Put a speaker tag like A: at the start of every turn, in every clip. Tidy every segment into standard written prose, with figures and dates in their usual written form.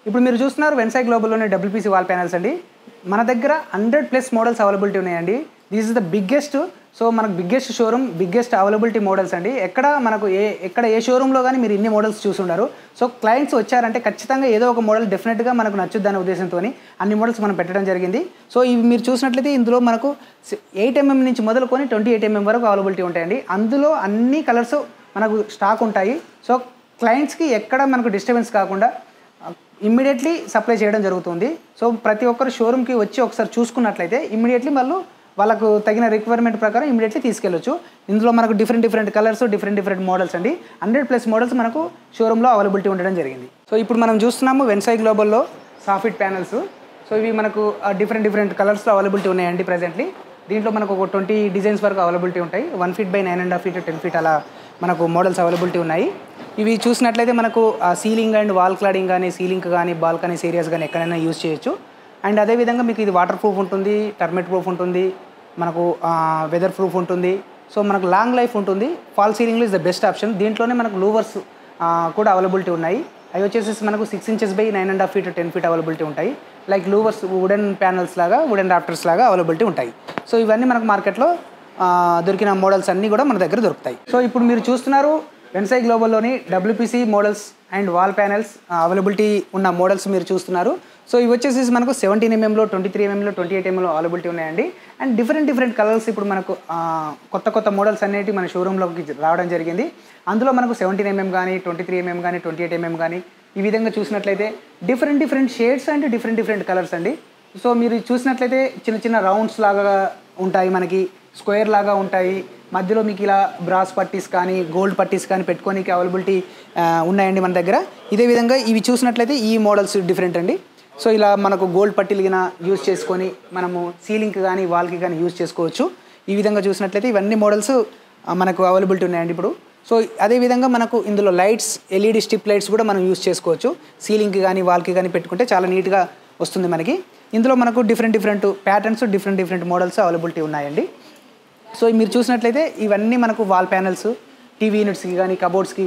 A: ఇప్పుడు మీరు చూస్తున్నారు వెన్సై గ్లోబల్లోనే డబ్ల్యూపీసీ వాల్ ప్యానెల్స్ అండి. మన దగ్గర 100+ మోడల్స్ అవైలబిలిటీ ఉన్నాయండి. This is the biggest. So మనకు biggest showroom, biggest availability models అండి. ఎక్కడ ఏ షోరూంలో కానీ మీరు ఇన్ని మోడల్స్ చూసుండారు. సో క్లయింట్స్ వచ్చారంటే ఖచ్చితంగా ఏదో ఒక మోడల్ డెఫినెట్గా మనకు నచ్చుద్దనే ఉద్దేశంతో అన్ని మోడల్స్ మనం పెట్టడం జరిగింది. సో ఇవి మీరు చూసినట్లయితే ఇందులో మనకు 8mm నుంచి మొదలుకొని 28mm వరకు అవైలబిలిటీ ఉంటాయండి. అందులో అన్ని కలర్స్ మనకు స్టాక్ ఉంటాయి. సో క్లయింట్స్కి ఎక్కడ మనకు డిస్టర్బెన్స్ కాకుండా ఇమ్మీడియట్లీ సప్లై చేయడం జరుగుతుంది. సో ప్రతి ఒక్కరు షోరూమ్కి వచ్చి ఒకసారి చూసుకున్నట్లయితే ఇమ్మీడియట్లీ వాళ్ళకు తగిన రిక్వైర్మెంట్ ప్రకారం ఇమ్మీడియట్లీ తీసుకెళ్ళొచ్చు. ఇందులో మనకు డిఫరెంట్ కలర్స్, డిఫరెంట్ మోడల్స్ అండి. 100+ మోడల్స్ మనకు షోరూంలో అవైలబిలిటీ ఉండడం జరిగింది. సో ఇప్పుడు మనం చూస్తున్నాము వెన్సై గ్లోబల్లో సాఫిట్ ప్యానల్స్. సో ఇవి మనకు డిఫరెంట్ కలర్స్లో అవైలబిలిటీ ఉన్నాయండి ప్రజెంట్లీ. దీంట్లో మనకు ఒక 20 డిజైన్స్ వరకు అవైలబిలిటీ ఉంటాయి. 1 feet by 9.5 feet 10 feet అలా మనకు మోడల్స్ అవైలబిలిటీ ఉన్నాయి. ఇవి చూసినట్లయితే మనకు సీలింగ్ అండ్ వాల్ క్లాడింగ్ కానీ, సీలింగ్ కానీ, బాల్కనీస్ ఏరియాస్ కానీ ఎక్కడైనా యూజ్ చేయొచ్చు. అండ్ అదేవిధంగా మీకు ఇది వాటర్ ప్రూఫ్ ఉంటుంది, టర్మైట్ ప్రూఫ్ ఉంటుంది, మనకు వెదర్ ప్రూఫ్ ఉంటుంది. సో మనకు లాంగ్ లైఫ్ ఉంటుంది. ఫాల్ సీలింగ్లో ఇస్ ద బెస్ట్ ఆప్షన్. దీంట్లోనే మనకు లూవర్స్ కూడా అవైలబిలిటీ ఉన్నాయి. అవి వచ్చేసి మనకు 6 inches by 9.5 feet 10 feet availability ఉంటాయి. లైక్ లూవర్స్ వుడెన్ ప్యానల్స్ లాగా, వుడెన్ రాఫ్టర్స్ లాగా అవైలబిలిటీ ఉంటాయి. సో ఇవన్నీ మనకు మార్కెట్లో దొరికిన మోడల్స్ అన్నీ కూడా మన దగ్గర దొరుకుతాయి. సో ఇప్పుడు మీరు చూస్తున్నారు వెన్సై గ్లోబల్లోని WPC models and wall panels availability ఉన్న మోడల్స్ మీరు చూస్తున్నారు. సో ఇవి వచ్చేసి మనకు 17mm, 23mm, 28mm అవైలబిలిటీ ఉన్నాయండి. అండ్ డిఫరెంట్ కలర్స్ ఇప్పుడు మనకు కొత్త మోడల్స్ అనేవి మన షోరూంలోకి రావడం జరిగింది. అందులో మనకు 17mm కానీ, 23mm కానీ, 28mm కానీ ఈ విధంగా చూసినట్లయితే different shades and different colours అండి. సో మీరు చూసినట్లయితే చిన్న రౌండ్స్ లాగా ఉంటాయి, మనకి స్క్వేర్ లాగా ఉంటాయి. మధ్యలో మీకు ఇలా బ్రాస్ పట్టీస్ కానీ, గోల్డ్ పట్టీస్ కానీ పెట్టుకోనికి అవైలబిలిటీ ఉన్నాయండి మన దగ్గర. ఇదే విధంగా ఇవి చూసినట్లయితే ఈ మోడల్స్ డిఫరెంట్ అండి. సో ఇలా మనకు గోల్డ్ పట్టీలు గిన యూజ్ చేసుకొని మనము సీలింగ్కి కానీ, వాల్కి కానీ యూజ్ చేసుకోవచ్చు. ఈ విధంగా చూసినట్లయితే ఇవన్నీ మోడల్స్ మనకు అవైలబిలిటీ ఉన్నాయండి ఇప్పుడు. సో అదేవిధంగా మనకు ఇందులో లైట్స్, ఎల్ఈడి స్ట్రిప్ లైట్స్ కూడా మనం యూజ్ చేసుకోవచ్చు. సీలింగ్కి కానీ, వాల్కి కానీ పెట్టుకుంటే చాలా నీట్గా వస్తుంది మనకి. ఇందులో మనకు different patterns, different models availability ఉన్నాయండి. సో మీరు చూసినట్లయితే ఇవన్నీ మనకు వాల్ ప్యానల్స్, టీవీ యూనిట్స్కి కానీ, కబోర్డ్స్కి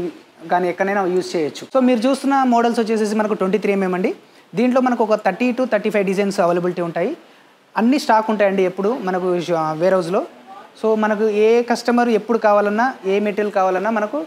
A: కానీ ఎక్కడైనా యూజ్ చేయొచ్చు. సో మీరు చూస్తున్న మోడల్స్ వచ్చేసి మనకు 23mm అండి. దీంట్లో మనకు ఒక 30 to 35 డిజైన్స్ అవైలబిలిటీ ఉంటాయి. అన్ని స్టాక్ ఉంటాయండి ఎప్పుడు మనకు వేర్ హౌస్లో. సో మనకు ఏ కస్టమర్ ఎప్పుడు కావాలన్నా, ఏ మెటీరియల్ కావాలన్నా మనకు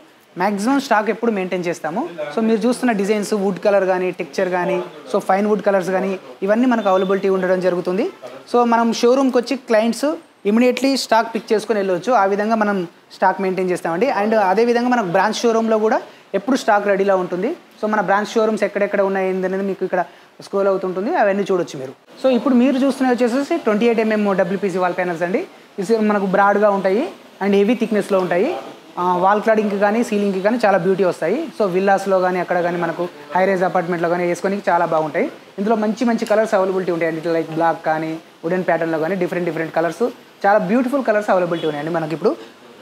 A: మ్యాక్సిమం స్టాక్ ఎప్పుడు మెయింటైన్ చేస్తాము. సో మీరు చూస్తున్న డిజైన్స్ వుడ్ కలర్ కానీ, టెక్చర్ కానీ, సో ఫైన్ వుడ్ కలర్స్ కానీ ఇవన్నీ మనకు అవైలబిలిటీ ఉండడం జరుగుతుంది. సో మనం షోరూమ్కి వచ్చి క్లయింట్స్ ఇమీడియట్లీ స్టాక్ పిక్ చేసుకొని వెళ్ళవచ్చు. ఆ విధంగా మనం స్టాక్ మెయింటైన్ చేస్తామండి. అండ్ అదేవిధంగా మనకు బ్రాంచ్ షోరూంలో కూడా ఎప్పుడు స్టాక్ రెడీలో ఉంటుంది. సో మన బ్రాంచ్ షోరూమ్స్ ఎక్కడెక్కడ ఉన్నాయి అనేది మీకు ఇక్కడ స్క్రోల్ అవుతుంటుంది, అవన్నీ చూడొచ్చు మీరు. సో ఇప్పుడు మీరు చూస్తున్నవి వచ్చేసి 28mm డబ్ల్యూపీసీ వాల్ ప్యానల్స్ అండి. ఇది మనకు బ్రాడ్గా ఉంటాయి అండ్ హెవీ థిక్నెస్లో ఉంటాయి. వాల్ క్లాడింగ్కి కానీ, సీలింగ్కి కానీ చాలా బ్యూటీ వస్తాయి. సో విల్లాస్లో కానీ, అక్కడ కానీ మనకు హైరైజ్ అపార్ట్మెంట్లో కానీ వేసుకొని చాలా బాగుంటాయి. ఇందులో మంచి కలర్స్ అవైలబిలిటీ ఉంటాయండి. లైక్ బ్లాక్ కానీ, వుడెన్ ప్యాటర్న్లో కానీ డిఫరెంట్ కలర్స్, చాలా బ్యూటిఫుల్ కలర్స్ అవైలబిలిటీ ఉన్నాయండి మనకి ఇప్పుడు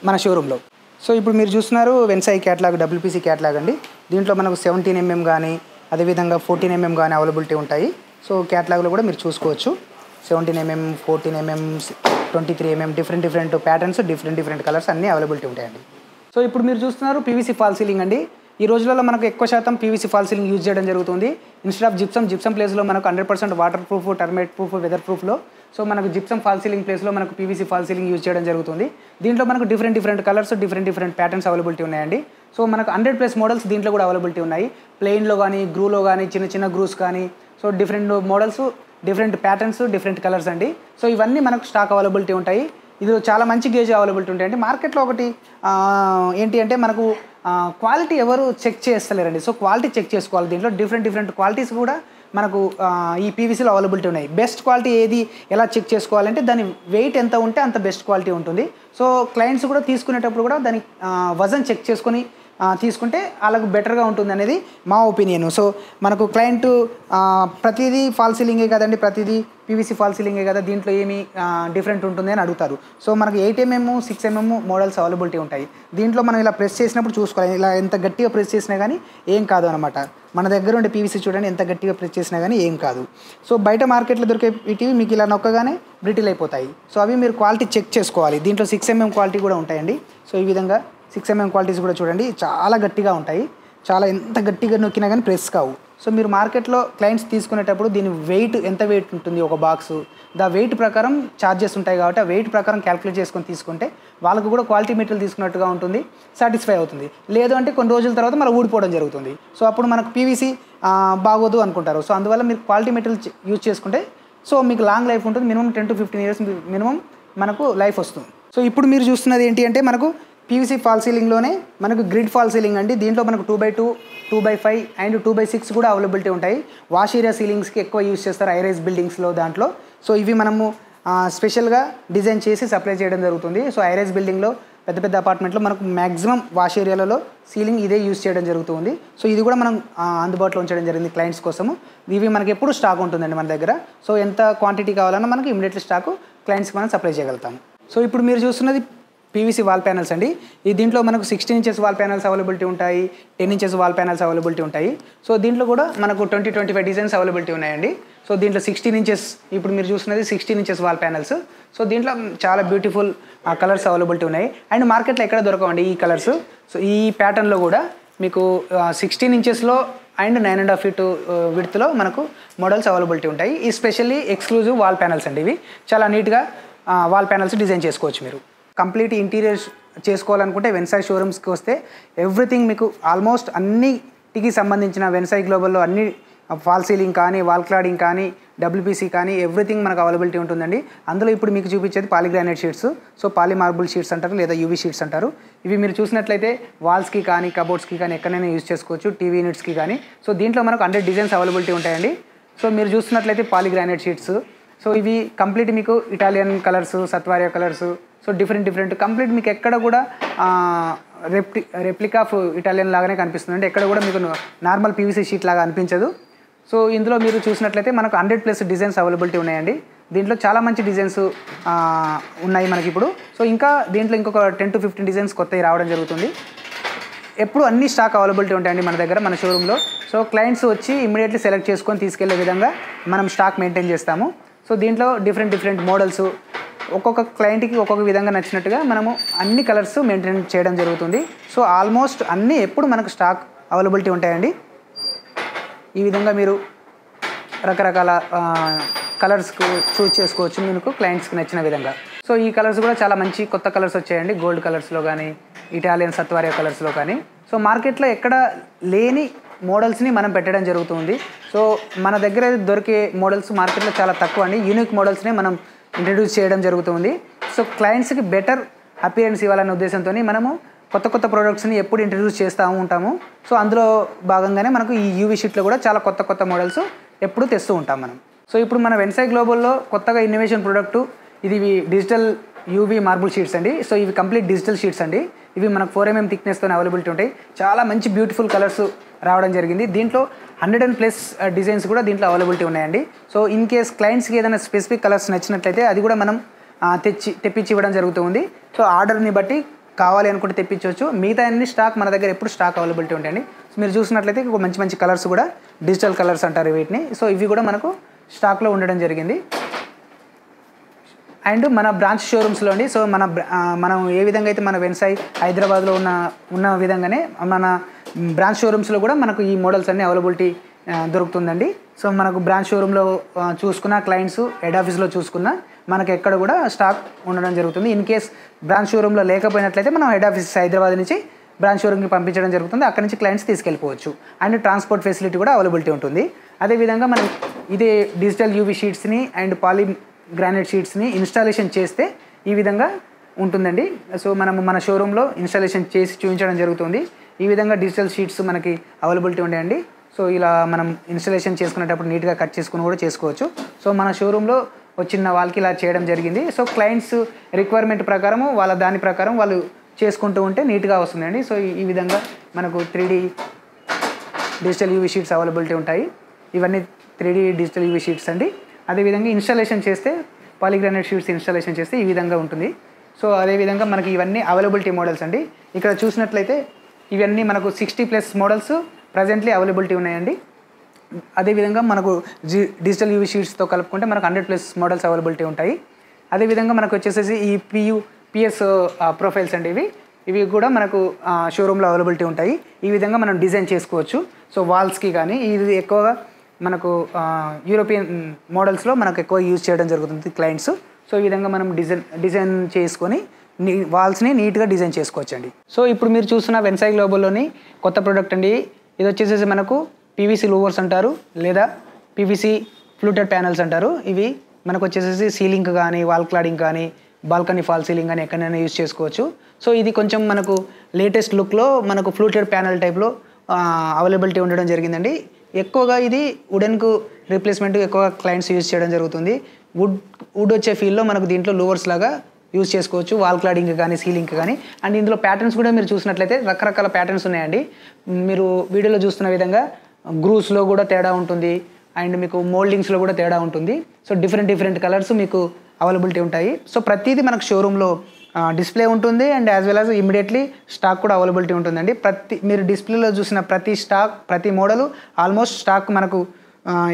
A: మన షోరూంలో. సో ఇప్పుడు మీరు చూస్తున్నారు వెన్సై క్యాటలాగ్, డబ్ల్యూపీసీ క్యాటలాగ్ అండి. దీంట్లో మనకు 17mm కానీ, అదేవిధంగా 14mm కానీ అవైలబిలిటీ ఉంటాయి. సో క్యాటలాగ్లో కూడా మీరు చూసుకోవచ్చు. 17mm, 14mm, 23mm different patterns, different colours అన్నీ అవైలబిలిటీ ఉంటాయండి. సో ఇప్పుడు మీరు చూస్తున్నారు పీవీసీ ఫాల్ సీలింగ్ అండి. ఈ రోజులలో మనకు ఎక్కువ శాతం పీవీసీ ఫాల్ సీలింగ్ యూజ్ చేయడం జరుగుతుంది. ఇన్స్టెడ్ ఆఫ్ జిప్సమ్ ప్లేస్లో మనకు 100% waterproof, termite proof, weather ప్రూఫ్లో సో మనకు జిప్సమ్ ఫాల్ సీలింగ్ ప్లేస్లో మనకు పీవీసీ ఫాల్ సీలింగ్ యూజ్ చేయడం జరుగుతుంది. దీంట్లో మనకు different colours, different patterns availability ఉన్నాయండి. సో మనకు 100+ మోడల్స్ దీంట్లో కూడా అవైలబిలిటీ ఉన్నాయి. ప్లెయిన్లో కానీ, గ్రూలో కానీ, చిన్న గ్రూస్ కానీ, so different models, different patterns, different colours అండి. సో ఇవన్నీ మనకు స్టాక్ అవైలబిలిటీ ఉంటాయి. ఇది చాలా మంచి గేజ్ అవైలబిలిటీ ఉంటాయండి. మార్కెట్లో ఒకటి ఏంటి అంటే మనకు క్వాలిటీ ఎవరు చెక్ చేస్తలేరండి. సో క్వాలిటీ చెక్ చేసుకోవాలి. దీంట్లో డిఫరెంట్ క్వాలిటీస్ కూడా మనకు ఈ పీవీసీలో అవైలబిలిటీ ఉన్నాయి. బెస్ట్ క్వాలిటీ ఏది ఎలా చెక్ చేసుకోవాలంటే దాని వెయిట్ ఎంత ఉంటే అంత బెస్ట్ క్వాలిటీ ఉంటుంది. సో క్లయింట్స్ కూడా తీసుకునేటప్పుడు కూడా దాని వజన్ చెక్ చేసుకొని తీసుకుంటే వాళ్ళకు బెటర్గా ఉంటుంది అనేది మా ఒపీనియన్. సో మనకు క్లయింట్ ప్రతిదీ ఫాల్ సీలింగే కదండి, ప్రతిదీ పీవీసీ ఫాల్ సీలింగే కదా, దీంట్లో ఏమి డిఫరెంట్ ఉంటుంది అని అడుగుతారు. సో మనకు 8mm, 6mm మోడల్స్ అవైలబిలిటీ ఉంటాయి. దీంట్లో మనం ఇలా ప్రెస్ చేసినప్పుడు చూసుకోవాలి. ఇలా ఎంత గట్టిగా ప్రెస్ చేసినా కానీ ఏం కాదు అనమాట. మన దగ్గర ఉండే పీవీసీ చూడండి, ఎంత గట్టిగా ప్రెస్ చేసినా కానీ ఏం కాదు. సో బయట మార్కెట్లో దొరికే ఇటీవి మీకు ఇలా నొక్కగానే బ్రిటిల్ అయిపోతాయి. సో అవి మీరు క్వాలిటీ చెక్ చేసుకోవాలి. దీంట్లో 6mm క్వాలిటీ కూడా ఉంటాయండి. సో ఈ విధంగా 6mm క్వాలిటీస్ కూడా చూడండి, చాలా గట్టిగా ఉంటాయి. చాలా ఎంత గట్టిగా నొక్కినా కానీ ప్రెస్ కావు. సో మీరు మార్కెట్లో క్లయింట్స్ తీసుకునేటప్పుడు దీని వెయిట్ ఎంత వెయిట్ ఉంటుంది ఒక బాక్సు, దా వెయిట్ ప్రకారం ఛార్జెస్ ఉంటాయి కాబట్టి ఆ వెయిట్ ప్రకారం క్యాలిక్యులేట్ చేసుకొని తీసుకుంటే వాళ్ళకు కూడా క్వాలిటీ మెటీరియల్ తీసుకున్నట్టుగా ఉంటుంది, సాటిస్ఫై అవుతుంది. లేదు అంటే కొన్ని రోజుల తర్వాత మళ్ళీ ఊడిపోవడం జరుగుతుంది. సో అప్పుడు మనకు పీవీసీ బాగోదు అనుకుంటారు. సో అందువల్ల మీరు క్వాలిటీ మెటీరియల్ యూజ్ చేసుకుంటే సో మీకు లాంగ్ లైఫ్ ఉంటుంది. మినిమం 10 to 15 years మినిమం మనకు లైఫ్ వస్తుంది. సో ఇప్పుడు మీరు చూస్తున్నది ఏంటి అంటే మనకు పీవీసీ ఫాల్ సీలింగ్లోనే మనకు గ్రిడ్ ఫాల్ సీలింగ్ అండి. దీంట్లో మనకు 2x2, 2x5 అండ్ 2x6 కూడా అవైలబిలిటీ ఉంటాయి. వాష్ ఏరియా సీలింగ్స్కి ఎక్కువ యూజ్ చేస్తారు హైరైజ్ బిల్డింగ్స్లో దాంట్లో. సో ఇవి మనము స్పెషల్గా డిజైన్ చేసి సప్లై చేయడం జరుగుతుంది. సో హైరైజ్ బిల్డింగ్లో పెద్ద పెద్ద అపార్ట్మెంట్లో మనకు మ్యాక్సిమం వాష్ ఏరియాలలో సీలింగ్ ఇదే యూజ్ చేయడం జరుగుతుంది. సో ఇది కూడా మనం అందుబాటులో ఉంచడం జరిగింది క్లయింట్స్ కోసము. ఇవి మనకి ఎప్పుడు స్టాక్ ఉంటుందండి మన దగ్గర. సో ఎంత క్వాంటిటీ కావాలన్నా మనకి ఇమీడియట్లీ స్టాకు క్లయింట్స్కి మనం సప్లై చేయగలుగుతాము. సో ఇప్పుడు మీరు చూస్తున్నది పీవీసీ వాల్ ప్యానల్స్ అండి. ఈ దీంట్లో మనకు 16 inches వాల్ ప్యానల్స్ అవైలబిలిటీ ఉంటాయి, 10 inches వాల్ ప్యానల్స్ అవైలబిలిటీ ఉంటాయి. సో దీంట్లో కూడా మనకు 20-25 డిజైన్స్ అవైలబిలిటీ ఉన్నాయండి. సో దీంట్లో 16 inches, ఇప్పుడు మీరు చూస్తున్నది 16 inches వాల్ ప్యానల్స్. సో దీంట్లో చాలా బ్యూటిఫుల్ కలర్స్ అవైలబిలిటీ ఉన్నాయి అండ్ మార్కెట్లో ఎక్కడ దొరకవండి ఈ కలర్స్. సో ఈ ప్యాటర్న్లో కూడా మీకు 16 inchesలో అండ్ 9.5 feet విడ్త్లో మనకు మోడల్స్ అవైలబిలిటీ ఉంటాయి. ఈ స్పెషల్లీ ఎక్స్క్లూజివ్ వాల్ ప్యానల్స్ అండి. ఇవి చాలా నీట్గా వాల్ ప్యానల్స్ డిజైన్ చేసుకోవచ్చు. మీరు కంప్లీట్ ఇంటీరియర్ చేసుకోవాలనుకుంటే వెన్సాయ్ షోరూమ్స్కి వస్తే ఎవ్రీథింగ్ మీకు ఆల్మోస్ట్ అన్నిటికి సంబంధించిన వెన్సాయ్ గ్లోబల్లో అన్ని ఫాల్ సీలింగ్ కానీ, వాల్ క్లాడింగ్ కానీ, డబ్ల్యూపీసీ కానీ ఎవ్రీథింగ్ మనకు అవైలబిలిటీ ఉంటుందండి. అందులో ఇప్పుడు మీకు చూపించేది పాలిగ్రానైట్ షీట్స్, సో పాలి మార్బుల్ షీట్స్ అంటారు లేదా యూవీ షీట్స్ అంటారు. ఇవి మీరు చూసినట్లయితే వాల్స్కి కానీ, కబోర్డ్స్కి కానీ ఎక్కడైనా యూజ్ చేసుకోవచ్చు, టీవీ యూనిట్స్కి కానీ. సో దీంట్లో మనకు 100 డిజైన్స్ అవైలబిలిటీ ఉంటాయండి. సో మీరు చూస్తున్నట్లయితే పాలిగ్రానైట్ షీట్స్. సో ఇవి కంప్లీట్ మీకు ఇటాలియన్ కలర్స్, సత్వారియా కలర్స్, సో డిఫరెంట్ కంప్లీట్ మీకు ఎక్కడ కూడా రెప్లికా ఆఫ్ ఇటాలియన్ లాగానే కనిపిస్తుంది అండి. ఎక్కడ కూడా మీకు నార్మల్ పీవీసీ షీట్ లాగా అనిపించదు. సో ఇందులో మీరు చూసినట్లయితే మనకు 100+ డిజైన్స్ అవైలబిలిటీ ఉన్నాయండి. దీంట్లో చాలా మంచి డిజైన్స్ ఉన్నాయి మనకి ఇప్పుడు. సో ఇంకా దీంట్లో ఇంకొక 10 to 15 డిజైన్స్ కొత్తవి రావడం జరుగుతుంది. ఎప్పుడు అన్ని స్టాక్ అవైలబిలిటీ ఉంటాయండి మన దగ్గర, మన షోరూంలో. సో క్లయింట్స్ వచ్చి ఇమ్మీడియట్లీ సెలెక్ట్ చేసుకొని తీసుకెళ్లే విధంగా మనం స్టాక్ మెయింటైన్ చేస్తాము. సో దీంట్లో డిఫరెంట్ మోడల్స్ ఒక్కొక్క క్లయింట్కి ఒక్కొక్క విధంగా నచ్చినట్టుగా మనము అన్ని కలర్స్ మెయింటైన్ చేయడం జరుగుతుంది. సో ఆల్మోస్ట్ అన్నీ ఎప్పుడు మనకు స్టాక్ అవైలబిలిటీ ఉంటాయండి. ఈ విధంగా మీరు రకరకాల కలర్స్కు చూస్ చేసుకోవచ్చు మీకు క్లయింట్స్కి నచ్చిన విధంగా. సో ఈ కలర్స్ కూడా చాలా మంచి కొత్త కలర్స్ వచ్చాయండి. గోల్డ్ కలర్స్లో కానీ, ఇటాలియన్ సత్వారియా కలర్స్లో కానీ. సో మార్కెట్లో ఎక్కడ లేని మోడల్స్ని మనం పెట్టడం జరుగుతుంది. సో మన దగ్గర దొరికే మోడల్స్ మార్కెట్లో చాలా తక్కువ అండి. యూనిక్ మోడల్స్ని మనం ఇంట్రడ్యూస్ చేయడం జరుగుతుంది. సో క్లయింట్స్కి బెటర్ అపియరెన్స్ ఇవ్వాలనే ఉద్దేశంతో మనము కొత్త ప్రోడక్ట్స్ని ఎప్పుడు ఇంట్రడ్యూస్ చేస్తూ ఉంటాము. సో అందులో భాగంగానే మనకు ఈ యూవీ షీట్లో కూడా చాలా కొత్త మోడల్స్ ఎప్పుడు తెస్తూ ఉంటాం మనం. సో ఇప్పుడు మన వెన్సాయ్ గ్లోబల్లో కొత్తగా ఇన్నోవేషన్ ప్రోడక్ట్ ఇది డిజిటల్ యూవీ మార్బుల్ షీట్స్ అండి. సో ఇవి కంప్లీట్ డిజిటల్ షీట్స్ అండి. ఇవి మనకు 4 mm థిక్నెస్తో అవైలబిలిటీ ఉంటాయి. చాలా మంచి బ్యూటిఫుల్ కలర్స్ రావడం జరిగింది. దీంట్లో 100+ డిజైన్స్ కూడా దీంట్లో అవైలబిలిటీ ఉన్నాయండి. సో ఇన్ కేస్ క్లయింట్స్కి ఏదైనా స్పెసిఫిక్ కలర్స్ నచ్చినట్లయితే అది కూడా మనం తెప్పించి ఇవ్వడం జరుగుతుంది. సో ఆర్డర్ని బట్టి కావాలి అనుకుంటే తెప్పించవచ్చు. మిగతా అన్ని స్టాక్ మన దగ్గర ఎప్పుడు స్టాక్ అవైలబిలిటీ ఉంటాయండి. సో మీరు చూసినట్లయితే మంచి కలర్స్ కూడా డిజిటల్ కలర్స్ అంటారు వీటిని. సో ఇవి కూడా మనకు స్టాక్లో ఉండడం జరిగింది. అండ్ మన బ్రాంచ్ షోరూమ్స్లో అండి. సో మనం ఏ విధంగా అయితే మన వెన్సాయ్ హైదరాబాద్లో ఉన్న విధంగానే మన బ్రాంచ్ షోరూమ్స్లో కూడా మనకు ఈ మోడల్స్ అన్నీ అవైలబిలిటీ దొరుకుతుందండి. సో మనకు బ్రాంచ్ షోరూంలో చూసుకున్న క్లయింట్స్ హెడ్ ఆఫీస్లో చూసుకున్న మనకు ఎక్కడ కూడా స్టాక్ ఉండడం జరుగుతుంది. ఇన్ కేస్ బ్రాంచ్ షోరూంలో లేకపోయినట్లయితే మనం హెడ్ ఆఫీస్ హైదరాబాద్ నుంచి బ్రాంచ్ షోరూమ్కి పంపించడం జరుగుతుంది. అక్కడ నుంచి క్లయింట్స్ తీసుకెళ్ళిపోవచ్చు. అండ్ ట్రాన్స్పోర్ట్ ఫెసిలిటీ కూడా అవైలబిలిటీ ఉంటుంది. అదేవిధంగా మనం ఇదే డిజిటల్ యూవీ షీట్స్ని అండ్ పాలి గ్రానైట్ షీట్స్ని ఇన్స్టాలేషన్ చేస్తే ఈ విధంగా ఉంటుందండి. సో మనము మన షోరూంలో ఇన్స్టాలేషన్ చేసి చూపించడం జరుగుతుంది. ఈ విధంగా డిజిటల్ షీట్స్ మనకి అవైలబిలిటీ ఉంటాయండి. సో ఇలా మనం ఇన్స్టాలేషన్ చేసుకునేటప్పుడు నీట్గా కట్ చేసుకుని కూడా చేసుకోవచ్చు. సో మన షోరూంలో వచ్చిన వాళ్ళకి ఇలా చేయడం జరిగింది. సో క్లయింట్స్ రిక్వైర్మెంట్ ప్రకారము దాని ప్రకారం వాళ్ళు చేసుకుంటూ ఉంటే నీట్గా వస్తుందండి. సో ఈ విధంగా మనకు 3D digital UV sheets availability ఉంటాయి. ఇవన్నీ 3D డిజిటల్ యూవీ షీట్స్ అండి. అదేవిధంగా ఇన్స్టాలేషన్ చేస్తే పాలిగ్రానైట్ షీట్స్ ఇన్స్టాలేషన్ చేస్తే ఈ విధంగా ఉంటుంది. సో అదేవిధంగా మనకి ఇవన్నీ అవైలబిలిటీ మోడల్స్ అండి. ఇక్కడ చూసినట్లయితే ఇవన్నీ మనకు 60+ మోడల్స్ ప్రజెంట్లీ అవైలబిలిటీ ఉన్నాయండి. అదేవిధంగా మనకు డిజిటల్ యూవీ షీట్స్తో కలుపుకుంటే మనకు 100+ మోడల్స్ అవైలబిలిటీ ఉంటాయి. అదేవిధంగా మనకు వచ్చేసేసి ఈ పిఎస్ ప్రొఫైల్స్ అండి. ఇవి ఇవి కూడా మనకు షోరూంలో అవైలబిలిటీ ఉంటాయి. ఈ విధంగా మనం డిజైన్ చేసుకోవచ్చు. సో వాల్స్కి కానీ ఇది ఎక్కువగా మనకు యూరోపియన్ మోడల్స్లో మనకు ఎక్కువ యూజ్ చేయడం జరుగుతుంది క్లయింట్స్. సో ఈ విధంగా మనం డిజైన్ చేసుకొని వాల్స్ని నీట్గా డిజైన్ చేసుకోవచ్చండి. సో ఇప్పుడు మీరు చూస్తున్న వెన్సై గ్లోబల్లోని కొత్త ప్రోడక్ట్ అండి. ఇది వచ్చేసేసి మనకు పీవీసీ లూవర్స్ అంటారు, లేదా పీవీసీ ఫ్లూటెడ్ ప్యానల్స్ అంటారు. ఇవి మనకు వచ్చేసేసి సీలింగ్ కానీ, వాల్ క్లాడింగ్ కానీ, బాల్కనీ ఫాల్ సీలింగ్ కానీ ఎక్కడైనా యూజ్ చేసుకోవచ్చు. సో ఇది కొంచెం మనకు లేటెస్ట్ లుక్లో మనకు ఫ్లూటెడ్ ప్యానల్ టైప్లో అవైలబిలిటీ ఉండడం జరిగిందండి. ఎక్కువగా ఇది వుడెన్కు రీప్లేస్మెంట్ ఎక్కువగా క్లయింట్స్ యూజ్ చేయడం జరుగుతుంది. వుడ్ వచ్చే ఫీల్డ్లో మనకు దీంట్లో లూవర్స్ లాగా యూజ్ చేసుకోవచ్చు, వాల్ క్లాడింగ్ కానీ, సీలింగ్ కానీ. అండ్ ఇందులో ప్యాటర్న్స్ కూడా మీరు చూసినట్లయితే రకరకాల ప్యాటర్న్స్ ఉన్నాయండి. మీరు వీడియోలో చూస్తున్న విధంగా గ్రూస్లో కూడా తేడా ఉంటుంది, అండ్ మీకు మోల్డింగ్స్లో కూడా తేడా ఉంటుంది. సో డిఫరెంట్ కలర్స్ మీకు అవైలబిలిటీ ఉంటాయి. సో ప్రతిదీ మనకు షోరూంలో డిస్ప్లే ఉంటుంది, and as well as immediately stock కూడా అవైలబిలిటీ ఉంటుందండి. మీరు డిస్ప్లేలో చూసిన ప్రతి మోడలు ఆల్మోస్ట్ స్టాక్ మనకు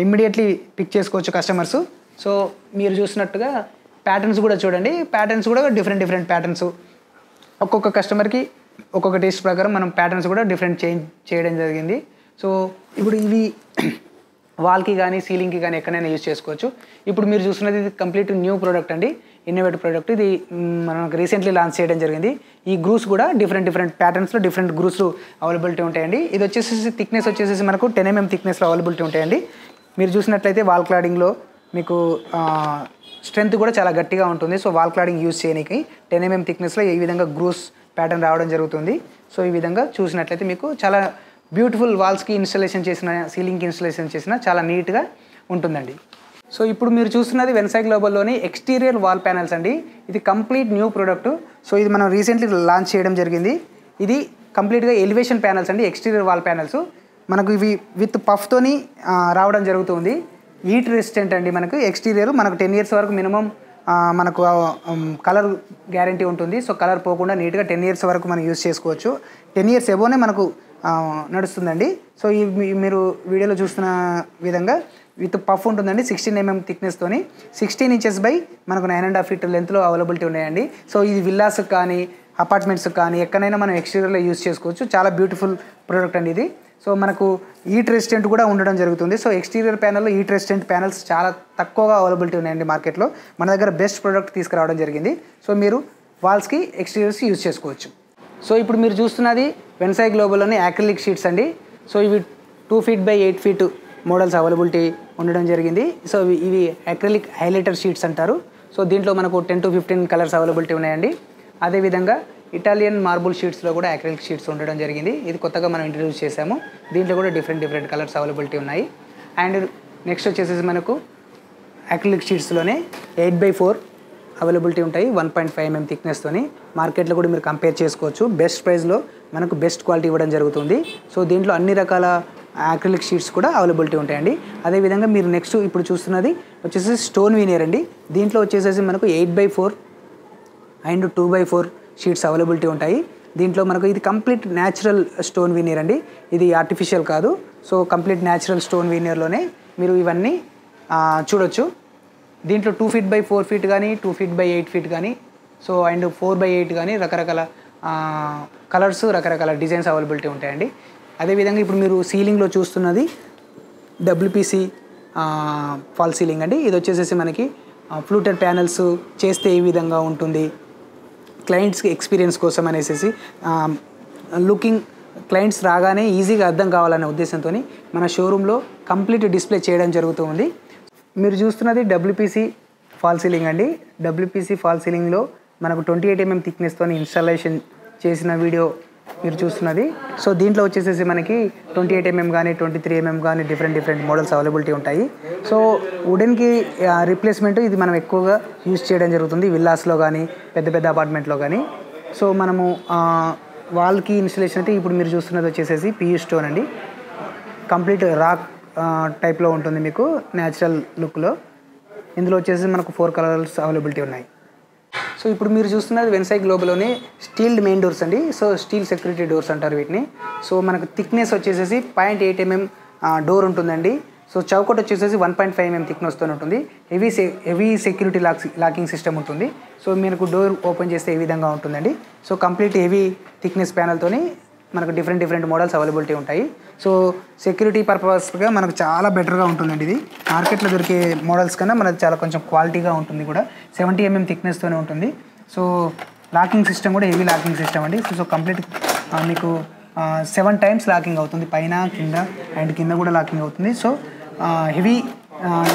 A: ఇమ్మీడియట్లీ పిక్ చేసుకోవచ్చు కస్టమర్స్. సో మీరు చూసినట్టుగా ప్యాటర్న్స్ కూడా చూడండి, ప్యాటర్న్స్ కూడా డిఫరెంట్ ప్యాటర్న్స్. ఒక్కొక్క కస్టమర్కి ఒక్కొక్క టేస్ట్ ప్రకారం మనం ప్యాటర్న్స్ కూడా డిఫరెంట్ చేంజ్ చేయడం జరిగింది. సో ఇప్పుడు ఇవి వాల్కి కానీ, సీలింగ్కి కానీ ఎక్కడైనా యూజ్ చేసుకోవచ్చు. ఇప్పుడు మీరు చూస్తున్నది ఇది కంప్లీట్ న్యూ ప్రోడక్ట్ అండి, ఇన్నోవేటివ్ ప్రోడక్ట్. ఇది మనకు రీసెంట్లీ లాంచ్ చేయడం జరిగింది. ఈ గ్రూస్ కూడా డిఫరెంట్ ప్యాటర్న్స్లో డిఫరెంట్ గ్రూస్ అవైలబిలిటీ ఉంటాయండి. ఇది వచ్చేసి థిక్నెస్ వచ్చేసి మనకు 10 mm థిక్నెస్లో అవైలబిలిటీ ఉంటాయండి. మీరు చూసినట్లయితే వాల్ క్లాడింగ్లో మీకు స్ట్రెంత్ కూడా చాలా గట్టిగా ఉంటుంది. సో వాల్ క్లాడింగ్ యూజ్ చేయడానికి 10 mm థిక్నెస్లో ఈ విధంగా గ్రూస్ ప్యాటర్న్ రావడం జరుగుతుంది. సో ఈ విధంగా చూసినట్లయితే మీకు చాలా బ్యూటిఫుల్ వాల్స్కి ఇన్స్టాలేషన్ చేసిన, సీలింగ్కి ఇన్స్టాలేషన్ చేసిన చాలా నీట్గా ఉంటుందండి. సో ఇప్పుడు మీరు చూస్తున్నది వెన్సై గ్లోబల్లోని ఎక్స్టీరియర్ వాల్ ప్యానల్స్ అండి. ఇది కంప్లీట్ న్యూ ప్రోడక్ట్. సో ఇది మనం రీసెంట్లీ లాంచ్ చేయడం జరిగింది. ఇది కంప్లీట్గా ఎలివేషన్ ప్యానల్స్ అండి, ఎక్స్టీరియర్ వాల్ ప్యానల్స్. మనకు ఇవి విత్ పఫ్తోని రావడం జరుగుతుంది. హీట్ రెసిస్టెంట్ అండి. మనకు ఎక్స్టీరియర్ మనకు 10 years వరకు మినిమం మనకు కలర్ గ్యారంటీ ఉంటుంది. సో కలర్ పోకుండా నీట్గా 10 years వరకు మనం యూజ్ చేసుకోవచ్చు. 10 years ఎబోనే మనకు నడుస్తుందండి. సో ఈ మీరు వీడియోలో చూస్తున్న విధంగా విత్ పఫ్ ఉంటుందండి, 16 mm థిక్నెస్తోని, 16 inches బై మనకు 9.5 feet లెంత్లో అవైలబిలిటీ ఉన్నాయండి. సో ఇది విల్లాస్కి కానీ, అపార్ట్మెంట్స్కి కానీ ఎక్కడైనా మనం ఎక్స్టీరియర్లో యూజ్ చేసుకోవచ్చు. చాలా బ్యూటిఫుల్ ప్రోడక్ట్ అండి ఇది. సో మనకు హీట్ రెసిస్టెంట్ కూడా ఉండడం జరుగుతుంది. సో ఎక్స్టీరియర్ ప్యానల్లో హీట్ రెసిస్టెంట్ ప్యానల్స్ చాలా తక్కువగా అవైలబిలిటీ ఉన్నాయండి మార్కెట్లో. మన దగ్గర బెస్ట్ ప్రోడక్ట్ తీసుకురావడం జరిగింది. సో మీరు వాల్స్కి ఎక్స్టీరియర్స్ యూజ్ చేసుకోవచ్చు. సో ఇప్పుడు మీరు చూస్తున్నది వెన్సై గ్లోబల్లోని యాక్రిలిక్ షీట్స్ అండి. సో ఇవి 2 feet by 8 feet models availability ఉండడం జరిగింది. సో ఇవి యాక్రిలిక్ హైలైటర్ షీట్స్ అంటారు. సో దీంట్లో మనకు 10 to 15 కలర్స్ అవైలబిలిటీ ఉన్నాయండి. అదేవిధంగా ఇటాలియన్ మార్బుల్ షీట్స్లో కూడా యాక్రిలిక్ షీట్స్ ఉండడం జరిగింది. ఇది కొత్తగా మనం ఇంట్రడ్యూస్ చేసాము. దీంట్లో కూడా డిఫరెంట్ కలర్స్ అవైలబిలిటీ ఉన్నాయి. అండ్ నెక్స్ట్ వచ్చేసి మనకు యాక్రిలిక్ షీట్స్లోనే 8x4 అవైలబిలిటీ ఉంటాయి, 1.5 mm థిక్నెస్తోని. మార్కెట్లో కూడా మీరు కంపేర్ చేసుకోవచ్చు. బెస్ట్ ప్రైస్లో మనకు బెస్ట్ క్వాలిటీ ఇవ్వడం జరుగుతుంది. సో దీంట్లో అన్ని రకాల యాక్రిలిక్ షీట్స్ కూడా అవైలబిలిటీ ఉంటాయండి. అదేవిధంగా మీరు నెక్స్ట్ ఇప్పుడు చూస్తున్నది వచ్చేసి స్టోన్ వీనియర్ అండి. దీంట్లో వచ్చేసేసి మనకు 8x4 and 2x4 sheets availability ఉంటాయి. దీంట్లో మనకు ఇది కంప్లీట్ న్యాచురల్ స్టోన్ వీనియర్ అండి, ఇది ఆర్టిఫిషియల్ కాదు. సో కంప్లీట్ న్యాచురల్ స్టోన్ వీనియర్లోనే మీరు ఇవన్నీ చూడొచ్చు. దీంట్లో 2 feet by 4 feet కానీ, 2 feet by 8 feet కానీ, సో అండ్ 4x8 కానీ రకరకాల కలర్స్, రకరకాల డిజైన్స్ అవైలబిలిటీ ఉంటాయండి. అదేవిధంగా ఇప్పుడు మీరు సీలింగ్లో చూస్తున్నది డబ్ల్యూపీసీ ఫాల్ సీలింగ్ అండి. ఇది వచ్చేసేసి మనకి ఫ్లూటెడ్ ప్యానల్స్ చేస్తే ఏ విధంగా ఉంటుంది, క్లయింట్స్కి ఎక్స్పీరియన్స్ కోసం అనేసి లుకింగ్ క్లయింట్స్ రాగానే ఈజీగా అర్థం కావాలనే ఉద్దేశంతో మన షోరూంలో కంప్లీట్ డిస్ప్లే చేయడం జరుగుతుంది. మీరు చూస్తున్నది డబ్ల్యూపీసీ ఫాల్ సీలింగ్ అండి. డబ్ల్యూపీసీ ఫాల్ సీలింగ్లో మనకు 28 mm థిక్నెస్తో ఇన్స్టాలేషన్ చేసిన వీడియో మీరు చూస్తున్నది. సో దీంట్లో వచ్చేసేసి మనకి 28 mm కానీ, 23 mm కానీ డిఫరెంట్ మోడల్స్ అవైలబిలిటీ ఉంటాయి. సో వుడెన్కి రీప్లేస్మెంట్ ఇది మనం ఎక్కువగా యూజ్ చేయడం జరుగుతుంది విల్లాస్లో కానీ, పెద్ద అపార్ట్మెంట్లో కానీ. సో మనము వాల్కి ఇన్స్టలేషన్ అయితే ఇప్పుడు మీరు చూస్తున్నది వచ్చేసేసి పియూ స్టోన్ అండి. కంప్లీట్ రాక్ టైప్లో ఉంటుంది మీకు న్యాచురల్ లుక్లో. ఇందులో వచ్చేసి మనకు 4 కలర్స్ అవైలబిలిటీ ఉన్నాయి. సో ఇప్పుడు మీరు చూస్తున్నది వెన్సై గ్లోబల్లోనే స్టీల్డ్ మెయిన్ డోర్స్ అండి. సో స్టీల్ సెక్యూరిటీ డోర్స్ అంటారు వీటిని. సో మనకు థిక్నెస్ వచ్చేసేసి 0.8 mm డోర్ ఉంటుందండి. సో చౌకట్ వచ్చేసేసి 1.5 mm థిక్నెస్తో ఉంటుంది. హెవీ సెక్యూరిటీ లాకింగ్ సిస్టమ్ ఉంటుంది. సో మీకు డోర్ ఓపెన్ చేస్తే ఈ విధంగా ఉంటుందండి. సో కంప్లీట్ హెవీ థిక్నెస్ ప్యానల్తోని మనకు డిఫరెంట్ మోడల్స్ అవైలబిలిటీ ఉంటాయి. సో సెక్యూరిటీ పర్పస్గా మనకు చాలా బెటర్గా ఉంటుందండి. ఇది మార్కెట్లో దొరికే మోడల్స్ కన్నా మనది చాలా కొంచెం క్వాలిటీగా ఉంటుంది కూడా. 70 mm థిక్నెస్తోనే ఉంటుంది. సో లాకింగ్ సిస్టమ్ కూడా హెవీ లాకింగ్ సిస్టమ్ అండి. సో కంప్లీట్ మీకు 7 times లాకింగ్ అవుతుంది, పైన కింద అండ్ కింద కూడా లాకింగ్ అవుతుంది. సో హెవీ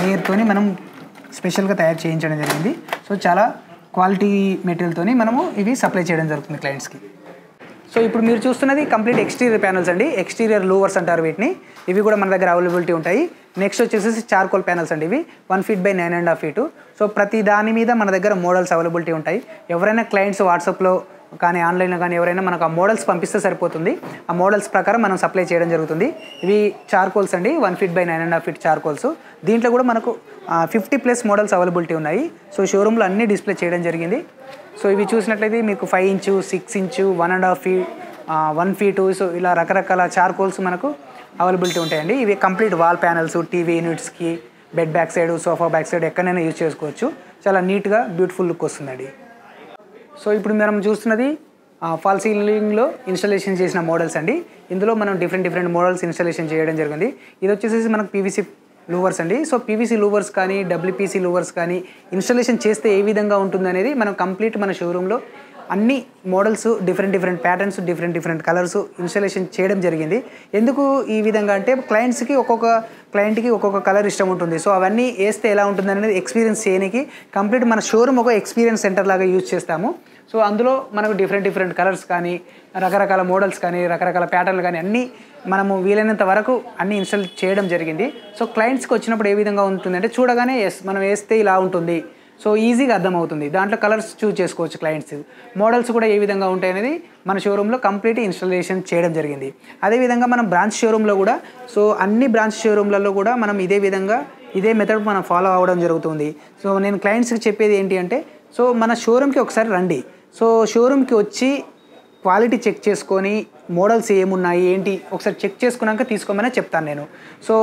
A: లేయర్తోని మనం స్పెషల్గా తయారు చేయించడం జరిగింది. సో చాలా క్వాలిటీ మెటీరియల్తోని మనము ఇవి సప్లై చేయడం జరుగుతుంది క్లయింట్స్కి. సో ఇప్పుడు మీరు చూస్తున్నది కంప్లీట్ ఎక్స్టీరియర్ ప్యానల్స్ అండి. ఎక్స్టీరియర్ లూవర్స్ అంటారు వీటిని. ఇవి కూడా మన దగ్గర అవైలబిలిటీ ఉంటాయి. నెక్స్ట్ వచ్చేసి చార్కోల్ ప్యానల్స్ అండి. ఇవి 1 feet by 9.5 feet. సో ప్రతి దాని మీద మన దగ్గర మోడల్స్ అవైలబిలిటీ ఉంటాయి. ఎవరైనా క్లయింట్స్ వాట్సాప్లో కానీ ఆన్లైన్లో కానీ ఎవరైనా మనకు ఆ మోడల్స్ పంపిస్తే సరిపోతుంది. ఆ మోడల్స్ ప్రకారం మనం సప్లై చేయడం జరుగుతుంది. ఇవి చార్కోల్స్ అండి, 1 feet by 9.5 feet చార్కోల్స్. దీంట్లో కూడా మనకు 50+ మోడల్స్ అవైలబిలిటీ ఉన్నాయి. సో షోరూంలో అన్నీ డిస్ప్లే చేయడం జరిగింది. సో ఇవి చూసినట్లయితే మీకు 5 inch, 6 inch, 1.5 feet, 1 feet. So ఇలా రకరకాల చార్కోల్స్ మనకు అవైలబిలిటీ ఉంటాయండి. ఇవి కంప్లీట్ వాల్ ప్యానల్స్, టీవీ యూనిట్స్కి, bed back side, sofa back side ఎక్కడైనా యూజ్ చేసుకోవచ్చు. చాలా నీట్గా బ్యూటిఫుల్ లుక్ వస్తుందండి. సో ఇప్పుడు మనం చూస్తున్నది ఫాల్ సీలింగ్లో ఇన్స్టాలేషన్ చేసిన మోడల్స్ అండి. ఇందులో మనం డిఫరెంట్ మోడల్స్ ఇన్స్టాలేషన్ చేయడం జరిగింది. ఇది వచ్చేసి మనకు పీవీసీ లూవర్స్ అండి. సో పీవీసీ లూవర్స్ కానీ డబ్ల్యూపీసీ లూవర్స్ కానీ ఇన్స్టాలేషన్ చేస్తే ఏ విధంగా ఉంటుంది అనేది మనం కంప్లీట్ మన షోరూంలో అన్ని models different patterns, different colours installation చేయడం జరిగింది. ఎందుకు ఈ విధంగా అంటే ఒక్కొక్క క్లయింట్కి ఒక్కొక్క కలర్ ఇష్టం ఉంటుంది. సో అవన్నీ వేస్తే ఎలా ఉంటుంది అనేది ఎక్స్పీరియన్స్ చేయడానికి కంప్లీట్ మన షోరూమ్ ఒక ఎక్స్పీరియన్స్ సెంటర్ లాగా యూజ్ చేస్తాము. సో అందులో మనకు డిఫరెంట్ కలర్స్ కానీ, రకరకాల మోడల్స్ కానీ, రకరకాల ప్యాటర్న్లు కానీ అన్నీ మనము వీలైనంత వరకు అన్నీ ఇన్స్టాల్ చేయడం జరిగింది. సో క్లయింట్స్కి వచ్చినప్పుడు ఏ విధంగా ఉంటుందంటే చూడగానే మనం వేస్తే ఇలా ఉంటుంది, సో ఈజీగా అర్థమవుతుంది. దాంట్లో కలర్స్ చూజ్ చేసుకోవచ్చు క్లయింట్స్. మోడల్స్ కూడా ఏ విధంగా ఉంటాయి అనేది మన షోరూంలో కంప్లీట్ ఇన్స్టాలేషన్ చేయడం జరిగింది. అదేవిధంగా మనం బ్రాంచ్ షోరూంలో కూడా, సో అన్ని బ్రాంచ్ షోరూంలలో కూడా మనం ఇదే మెథడ్ మనం ఫాలో అవ్వడం జరుగుతుంది. సో నేను క్లయింట్స్కి చెప్పేది ఏంటి అంటే, సో మన షోరూమ్కి ఒకసారి రండి. సో షోరూమ్కి వచ్చి క్వాలిటీ చెక్ చేసుకొని మోడల్స్ ఏమున్నాయి ఏంటి ఒకసారి చెక్ చేసుకున్నాక తీసుకోమని చెప్తాను నేను. సో